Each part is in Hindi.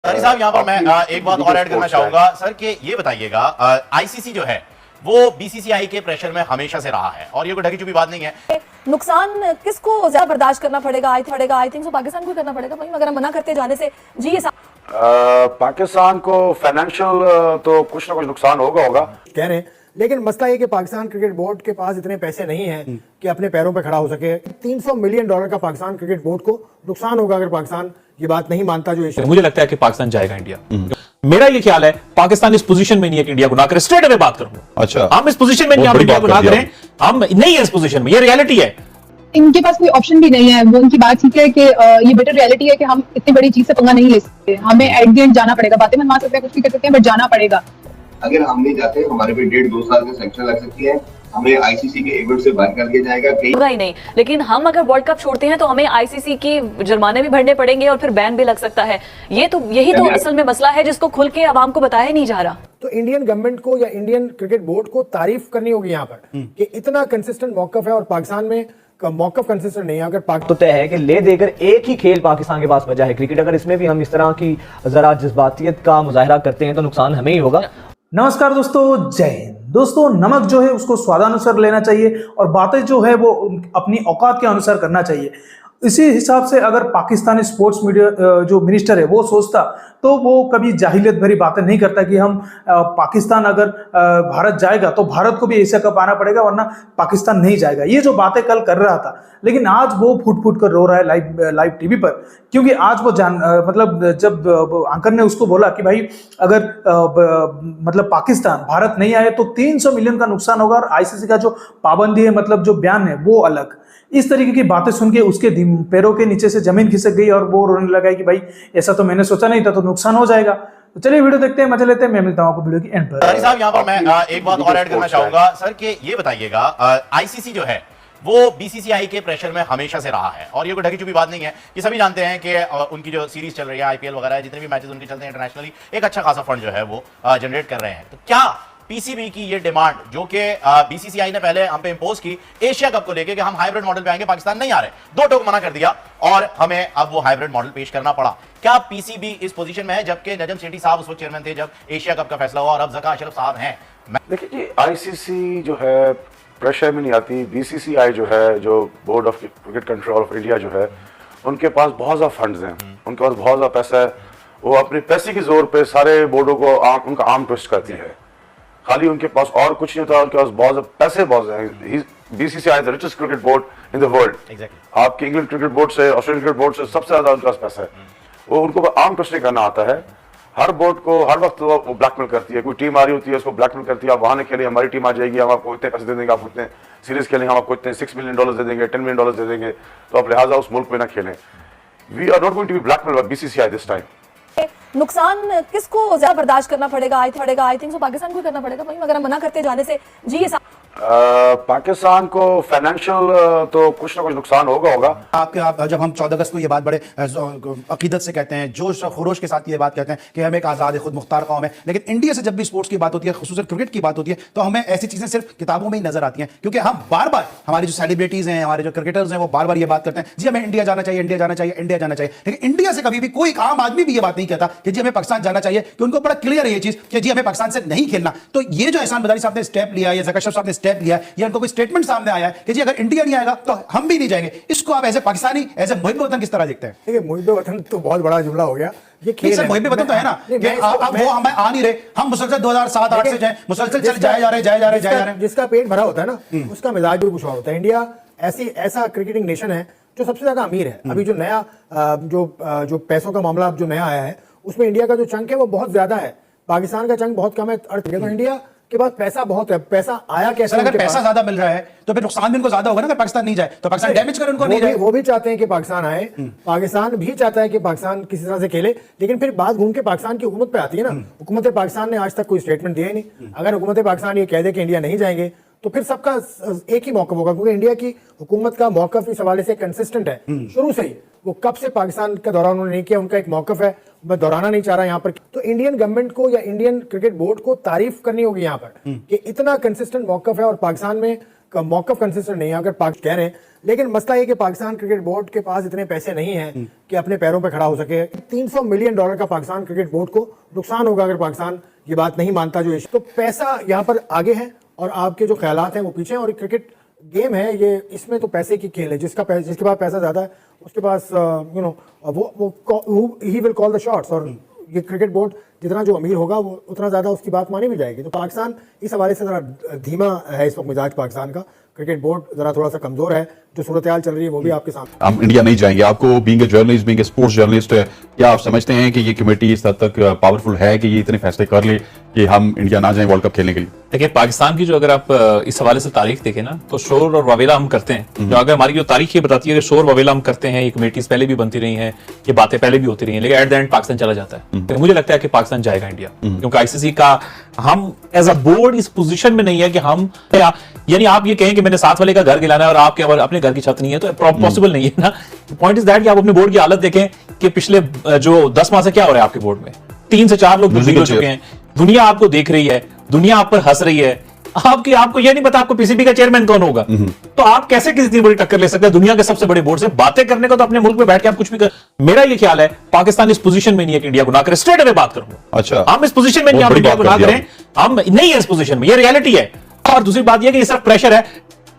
सर साहब यहाँ पर मैं एक बात और ऐड करना चाहूंगा सर कि ये बताइएगा आईसीसी जो है वो बीसीसीआई के प्रेशर में हमेशा से रहा है और ये कोई ढकी चुपी बात नहीं है। नुकसान किसको ज्यादा बर्दाश्त करना पड़ेगा? आई थिंक पाकिस्तान को करना पड़ेगा भाई, अगर हम मना करते जाने से जी ये पाकिस्तान को फाइनेंशियल तो कुछ ना कुछ नुकसान होगा कह रहे हैं, लेकिन मसला ये कि पाकिस्तान क्रिकेट बोर्ड के पास इतने पैसे नहीं हैं कि अपने पैरों पे खड़ा हो सके। $300 मिलियन का पाकिस्तान क्रिकेट बोर्ड को नुकसान होगा अगर पाकिस्तान ये बात नहीं मानता। जो मुझे लगता है कि पाकिस्तान जाएगा इंडिया। मेरा ये ख्याल है पाकिस्तान इस पोजीशन में नहीं है कि इंडिया को ना करे। स्ट्रेट अवे बात करूंगा। अच्छा, हम इस पोजीशन में नहीं है इंडिया को ना करें, हम नहीं है इस पोजीशन में, ये रियलिटी है। इनके पास कोई ऑप्शन भी नहीं है। वो उनकी बात ठीक है कि ये बेटर रियलिटी है कि हम इतनी बड़ी चीज से पंगा नहीं ले सकते, हमें एट द एंड जाना पड़ेगा। बातें मनवा सकते हैं, कुछ भी कर सकते हैं, बट जाना पड़ेगा। अगर हम नहीं जाते हमारे पे 1.5-2 साल के सैंक्शन लग सकती है, हमें आईसीसी के इवेंट से बाहर कर दिया जाएगा। होगा ही नहीं, लेकिन हम अगर वर्ल्ड कप छोड़ते हैं तो हमें आईसीसी की जुर्माने भी भरने पड़ेंगे और फिर बैन भी लग सकता है। यही तो असल में मसला है जिसको खुल के आवाम को बताया नहीं जा रहा। तो इंडियन गवर्नमेंट को या इंडियन क्रिकेट बोर्ड को तारीफ करनी होगी यहाँ पर कि इतना कंसिस्टेंट मौकफ है और पाकिस्तान में मौकफ कंसिस्टेंट नहीं है। अगर तो तय है कि ले देकर एक ही खेल पाकिस्तान के पास बचा है क्रिकेट। अगर इसमें भी हम इस तरह की जरा जज्बातियत का मुजाहरा करते हैं तो नुकसान हमें ही होगा। नमस्कार दोस्तों, जय हिंद। दोस्तों, नमक जो है उसको स्वादानुसार लेना चाहिए और बातें जो है वो अपनी औकात के अनुसार करना चाहिए। इसी हिसाब से अगर पाकिस्तानी स्पोर्ट्स मीडिया जो मिनिस्टर है वो सोचता तो वो कभी जाहिलियत भरी बातें नहीं करता कि हम पाकिस्तान अगर भारत जाएगा तो भारत को भी एशिया कप आना पड़ेगा वरना पाकिस्तान नहीं जाएगा। ये जो बातें कल कर रहा था, लेकिन आज वो फुट फुट कर रो रहा है लाइव टीवी पर, क्योंकि आज वो मतलब जब एंकर ने उसको बोला कि भाई अगर मतलब पाकिस्तान भारत नहीं आए तो 300 मिलियन का नुकसान होगा और आईसीसी का जो पाबंदी है मतलब जो बयान है वो अलग। इस तरीके की बातें सुन के उसके पैरों के नीचे से जमीन खिसक गई और वो रोने लगा कि भाई ऐसा तो मैंने सोचा नहीं था, तो नुकसान हो जाएगा। तो चलिए वीडियो देखते हैं, मजा लेते हैं। मैं मिलता हूं आपको वीडियो की एंड पर। साहब यहाँ पर मैं एक बात और ऐड करना चाहूंगा सर कि ये बताइएगा आईसीसी जो है वो बीसीसीआई के प्रेशर में हमेशा से रहा है और ये कोई ढकी चुपी बात नहीं है। ये सभी जानते हैं कि उनकी जो सीरीज चल रही है आईपीएल वगैरह, जितने भी मैचेस उनके चलते हैं इंटरनेशनली, एक अच्छा खासा फंड जो है वो जनरेट कर रहे हैं। तो क्या पीसीबी की ये डिमांड जो कि बीसीसीआई ने पहले हम पे इंपोज की एशिया कप को लेके कि हम हाइब्रिड मॉडल पे आएंगे, पाकिस्तान नहीं आ रहे, 2 टोक मना कर दिया और हमें अब वो हाइब्रिड मॉडल पेश करना पड़ा। क्या पीसीबी इस पोजीशन में है जबकि नजम सेठी साहब उस वक्त चेयरमैन थे जब एशिया कप का फैसला हुआ और अब ज़का अशरफ साहब हैं? देखिए, आईसीसी जो है प्रेशर में नहीं आती। बीसीसीआई जो है, जो board of cricket control of India जो है, उनके पास बहुत ज्यादा फंड्स हैं, उनके पास बहुत ज्यादा पैसा है। वो अपने पैसे के जोर पे सारे बोर्डों को उनका आर्म ट्विस्ट करती है। खाली उनके पास और कुछ नहीं होता, उनके पास बहुत पैसे बहुत हैं। BCCI is the richest cricket board in the world. आपके इंग्लैंड क्रिकेट बोर्ड से, ऑस्ट्रेलियन क्रिकेट बोर्ड से सबसे ज्यादा उनके पास पैसा है। वो उनको आर्म ट्विस्ट करना आता है। हर बोर्ड को हर वक्त वो ब्लैकमेल करती है। कोई टीम आ रही होती है उसको ब्लैकमेल करती है, आप वहां नहीं खेलिए, हमारी टीम आ जाएगी, हम आपको इतने पैसे दे देंगे, आप इतने सीरीज खेलेंगे, हम आपको इतने $6 मिलियन दे देंगे, $10 मिलियन दे देंगे, तो आप लिहाजा उस मुल्क में ना खेलें। We are not going to be blackmail by BCCI this time. नुकसान किसको ज्यादा बर्दाश्त करना पड़ेगा? आई थिंक पाकिस्तान को करना पड़ेगा भाई, अगर हम मना करते जाने से जी ये पाकिस्तान को फाइनेंशियल तो कुछ ना कुछ नुकसान होगा। आप जब हम 14 अगस्त को ये बात बड़े अकीदत से कहते हैं, जोश और खरोश के साथ ये बात कहते हैं कि हम एक आज़ाद खुद मुख्तार कौम है, लेकिन इंडिया से जब भी स्पोर्ट्स की बात होती है, खुसूसन क्रिकेट की बात होती है, तो हमें ऐसी चीजें सिर्फ किताबों में ही नजर आती हैं, क्योंकि हम बार बार हमारे जो सेलिब्रिटीज हैं, हमारे जो क्रिकेटर्स हैं, वो बार बार ये बात करते हैं जी हमें इंडिया जाना चाहिए, इंडिया जाना चाहिए, इंडिया जाना चाहिए। लेकिन इंडिया से कभी भी कोई आम आदमी भी ये बात नहीं कहता कि जी हमें पाकिस्तान जाना चाहिए, कि उनको बड़ा क्लियर है ये चीज कि जी हमें पाकिस्तान से नहीं खेलना। तो ये जो एहसान बदारी साहब ने स्टेप लिया, या ज़का अशरफ साहब ने स्टेप लिया, या उनको कोई स्टेटमेंट सामने आया है कि जी अगर इंडिया नहीं आएगा तो हम भी नहीं जाएंगे, इसको आप as a Pakistani, as a मुहिब वतन किस तरह देखते हैं? देखिए, मुहिब वतन तो बहुत बड़ा जुमला हो गया। ये खेल है, मुहिब वतन तो है ना कि वो हमें आ नहीं रहे, हम मुसलसल 2007-8 से जाए, मुसलसल चल जाए जा रहे। जिसका पेट भरा होता है ना, उसका मिजाज भी कुछ और होता है। इंडिया ऐसा क्रिकेटिंग नेशन है जो सबसे ज्यादा अमीर है। अभी जो नया जो पैसों का मामला जो नया आया है, उसमें इंडिया का जो चंक है वो बहुत ज्यादा है, पाकिस्तान का चंक बहुत कम है। तो इंडिया के पास पैसा बहुत है। पैसा आया कैसे? अगर पैसा ज्यादा मिल रहा है तो फिर नुकसान भी उनको ज्यादा होगा ना, अगर पाकिस्तान नहीं जाए तो पाकिस्तान डैमेज करे उनको नहीं जाए। वो भी चाहते हैं कि पाकिस्तान आए, पाकिस्तान भी चाहता है कि पाकिस्तान किसी तरह से खेले, लेकिन फिर बात घूम के पाकिस्तान की हुकूमत पे आती है ना। हुकूमत पाकिस्तान ने आज तक कोई स्टेटमेंट दिया ही नहीं। अगर हुकूमत पाकिस्तान ये कह दे कि इंडिया नहीं जाएंगे तो फिर सबका एक ही मौकफ होगा, क्योंकि इंडिया की हुकूमत का मौकफ इस हवाले से कंसिस्टेंट है शुरू से ही। वो कब से पाकिस्तान का दौरा उन्होंने नहीं किया, उनका एक मौकफ है, मैं दोहराना नहीं चाह रहा यहाँ पर। तो इंडियन गवर्नमेंट को या इंडियन क्रिकेट बोर्ड को तारीफ करनी होगी यहाँ पर कि इतना कंसिस्टेंट मौकफ है और पाकिस्तान में मौकफ कंसिस्टेंट नहीं है अगर पाक कह रहे हैं, लेकिन मसला ये कि पाकिस्तान क्रिकेट बोर्ड के पास इतने पैसे नहीं हैं कि अपने पैरों पे खड़ा हो सके। $300 मिलियन का पाकिस्तान क्रिकेट बोर्ड को नुकसान होगा अगर पाकिस्तान ये बात नहीं मानता जो इश्यू। तो पैसा यहाँ पर आगे है और आपके जो ख्यालात हैं वो पीछे हैं, और क्रिकेट गेम है ये, इसमें तो पैसे की खेल है। जिसके पास पैसा ज्यादा है उसके पास वो he will call the shots, और ये क्रिकेट बोर्ड जितना जो अमीर होगा वो उतना ज्यादा उसकी बात मानी भी जाएगी। तो पाकिस्तान इस हवाले से जरा धीमा है इस वक्त मिजाज पाकिस्तान का। क्रिकेट बोर्ड जरा थोड़ा सा कमजोर है, जो सूरत हाल चल रही है वो भी आपके सामने। हम इंडिया नहीं जाएंगे। आपको being a journalist, being a sports journalist, क्या आप समझते हैं कि ये कमेटी इस हद तक पावरफुल है कि ये इतने फैसले कर ले कि हम इंडिया ना जाएं वर्ल्ड कप खेलने के लिए? देखिए, पाकिस्तान की जो अगर आप इस हवाले से तारीख देखें ना, तो शोर और वावेला हम करते हैं। जो अगर हमारी जो तारीख ये बताती है कि शोर वावेला हम करते हैं, ये कमेटीज पहले भी बनती रही हैं, ये बातें पहले भी होती रही हैं, लेकिन एट द एंड पाकिस्तान चला जाता है। तो मुझे लगता है कि पाकिस्तान जाएगा इंडिया, क्योंकि आईसीसी का हम एज अ बोर्ड इस पोजीशन में नहीं है कि हम, यानी आप ये कहें कि मैंने साथ वाले का घर गिलाना है और आपके अपने घर की छत नहीं है, तो पॉसिबल नहीं है ना। पॉइंट इज दैट कि आप अपने बोर्ड की हालत देखें कि पिछले जो 10 माह से क्या हो रहा है आपके बोर्ड में। 3 से 4 लोग बिल्कुल हो चुके हैं, दुनिया आपको देख रही है, दुनिया आप पर हंस रही है, आपको ये नहीं पता आपको पीसीबी का चेयरमैन कौन होगा। तो आप कैसे किसी इतनी बड़ी टक्कर ले सकते हैं दुनिया के सबसे बड़े बोर्ड से? बातें करने को तो अपने मुल्क में बैठ के आप कुछ भी कर। मेरा ये ख्याल है पाकिस्तान इस पोजीशन में नहीं है कि इंडिया को ना करे। स्ट्रेट अवे बात करूंगा। अच्छा, हम इस पोजीशन में नहीं, हम इंडिया को ना करें, हम नहीं है इस पोजीशन में, ये रियलिटी है। और दूसरी बात यह कि ये सिर्फ प्रेशर है।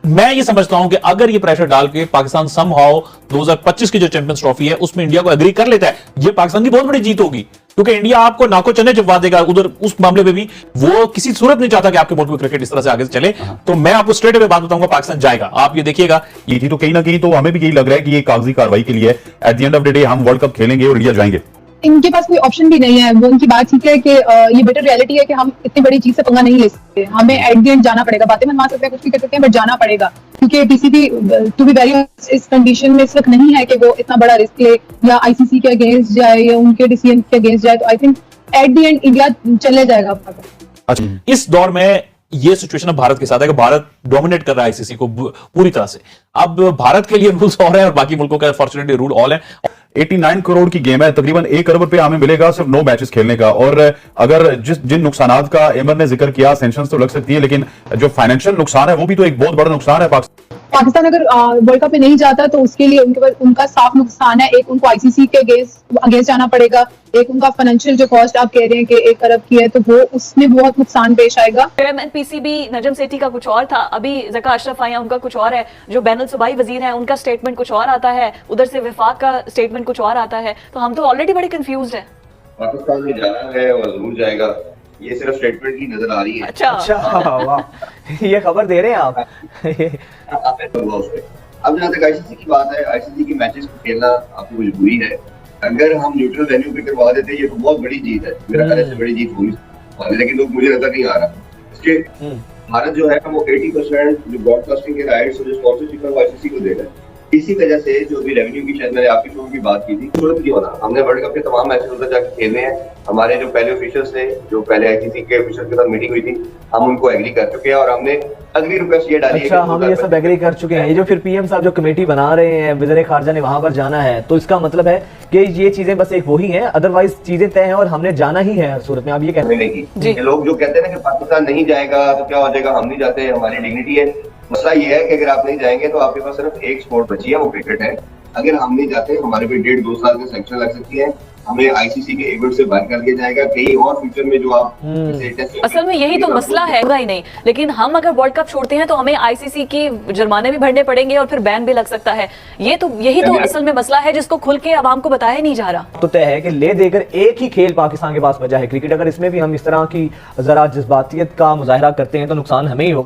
मैं ये समझता हूं कि अगर ये प्रेशर डाल के पाकिस्तान समहाउ 2025 की जो चैंपियंस ट्रॉफी है उसमें इंडिया को एग्री कर लेता है, ये पाकिस्तान की बहुत बड़ी जीत होगी, क्योंकि इंडिया आपको नाको चने चबवा देगा उधर उस मामले में भी। वो किसी सूरत नहीं चाहता कि आपके मुल्क में क्रिकेट इस तरह से आगे चले। तो मैं आपको स्ट्रेट अवे बात बताऊंगा, पाकिस्तान जाएगा, आप ये देखिएगा। ये थी तो कहीं ना कहीं तो हमें भी यही लग रहा है कि ये कागजी कार्रवाई के लिए at the end of the day हम वर्ल्ड कप खेलेंगे और इंडिया जाएंगे। इनके पास कोई ऑप्शन भी नहीं है। वो उनकी बात ठीक है कि ये बेटर रियलिटी है कि हम इतनी बड़ी चीज से पंगा नहीं ले सकते, हमें एट द एंड जाना पड़ेगा। बातें मनवा सकते हैं, कुछ भी कर सकते हैं, बट जाना पड़ेगा, क्योंकि पीसीबी टू बी वेरी इस कंडीशन में इस वक्त नहीं है कि वो इतना बड़ा रिस्क ले या आईसीसी के अगेंस्ट जाए या उनके डिसीजन के अगेंस्ट जाए। तो I think at the end India चले जाएगा। अच्छा, इस दौर में ये सिचुएशन अब भारत के साथ है कि भारत डोमिनेट कर रहा है आईसीसी को पूरी तरह से। अब भारत के लिए रूल्स और है और बाकी मुल्कों का फॉर्चुनेटली रूल ऑल है। 89 करोड़ की गेम है, तकरीबन 1 अरब रुपए हमें मिलेगा सिर्फ 9 मैचेस खेलने का। और अगर जिन नुकसानात का एमर ने जिक्र किया, सैंक्शंस तो लग सकती है, लेकिन जो फाइनेंशियल नुकसान है वो भी तो एक बहुत बड़ा नुकसान है। पाकिस्तान अगर वर्ल्ड कप में नहीं जाता तो उसके लिए उनका साफ नुकसान है। एक, उनको आईसीसी के अगेंस्ट जाना पड़ेगा। एक, उनका फाइनेंशियल जो कॉस्ट आप कह रहे हैं कि 1 अरब की है, तो वो उसमें बहुत नुकसान पेश आएगा। चेयरमैन पीसीबी नजम सेठी का कुछ और था, अभी ज़का अशरफ आया उनका कुछ और है, जो बैनुल सूबाई वजीर है उनका स्टेटमेंट कुछ और आता है, उधर से विफाक का स्टेटमेंट कुछ और आता है। तो हम तो ऑलरेडी बड़े कंफ्यूज हैं। पाकिस्तान में जाना है और जरूर जाएगा, ये सिर्फ स्टेटमेंट की नजर आ रही है। अच्छा, वाह, ये खबर दे रहे हैं आप। अब जहाँ तक आईसीसी की बात है, आईसीसी के मैचेस को खेलना आपकी मजबूरी है। अगर हम न्यूट्रल वेन्यू पे करवा देते ये तो बहुत बड़ी जीत है, मेरा ख्याल से बड़ी जीत होगी, लेकिन तो मुझे नजर नहीं आ रहा। इसके भारत जो है वो 80% जो ब्रॉडकास्टिंग के राइट्स और जो स्पॉन्सरशिप है वो आईसीसी को दे रहा है। इसी वजह से जो भी रेवेन्यू की, शायद मैंने आपके शो की बात की थी, सूरत क्यों होना, हमने वर्ल्ड कप के तमाम मैचेस उधर जाके खेलने हैं। हमारे जो पहले ऑफिशियल्स थे, जो पहले आईसीसी के ऑफिशियल के साथ मीटिंग हुई थी, हम उनको एग्री कर चुके हैं और हमने अगली रिक्वेस्ट ये डाली है। अच्छा, हम ये सब एग्री कर चुके हैं। ये जो फिर पीएम साहब जो कमेटी बना रहे हैं, वज़ीर खारजा ने वहां पर जाना है, तो इसका मतलब है कि ये चीजें बस एक वही हैं, अदरवाइज चीजें तय हैं और हमने जाना ही है सूरत में। आप ये कहते हैं लोग जो कहते हैं ना कि पाकिस्तान नहीं जाएगा तो क्या हो जाएगा, हम नहीं जाते, हमारी डिग्निटी है। मसला ये है कि अगर आप नहीं जाएंगे तो आपके पास सिर्फ एक स्पोर्ट बची है, वो क्रिकेट है। अगर हम नहीं जाते हमारे पे 1.5-2 साल के सैंक्शन लग सकती है, हमें आईसीसी के इवेंट से बाहर कर दिया जाएगा। कहीं और फ्यूचर में जो आप असल में यही तो मसला है ही नहीं, लेकिन हम अगर वर्ल्ड कप छोड़ते हैं तो हमें आईसीसी की जुर्माने भी भरने पड़ेंगे और फिर बैन भी लग सकता है। यही तो असल में मसला है जिसको खुल के आवाम को बताया नहीं जा रहा। तो तय है कि ले देकर एक ही खेल पाकिस्तान के पास बचा है, क्रिकेट। अगर इसमें भी हम इस तरह की जरा जज्बातियत का मुजाहरा करते हैं तो नुकसान हमें ही होगा।